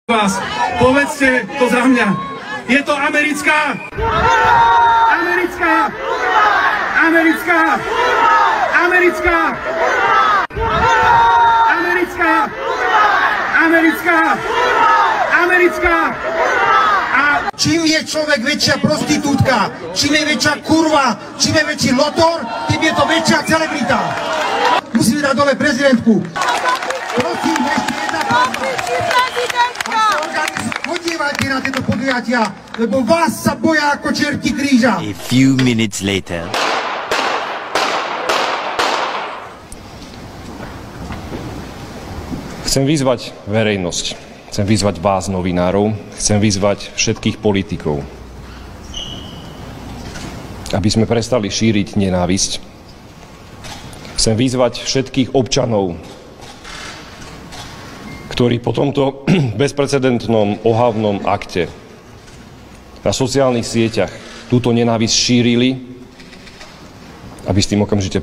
vás, povedzte to za mňa. Je to americká? Americká? Americká? Americká? Americká? Americká? Americká? Čím je človek väčšia prostitútka, čím je väčšia kurva, čím je väčší lotor, tým je to väčšia celebrita. Musíme dať dole prezidentku. Prosím, ešte jedna pravda. Chodívajte na tieto podujatia, lebo vás sa boja ako čerti kríža. A few minutes later. Chcem vyzvať verejnosť, chcem vyzvať vás, novinárov, chcem vyzvať všetkých politikov, aby sme prestali šíriť nenávisť. Chcem vyzvať všetkých občanov, ktorí po tomto bezprecedentnom ohavnom akte na sociálnych sieťach túto nenávisť šírili, aby s tým okamžite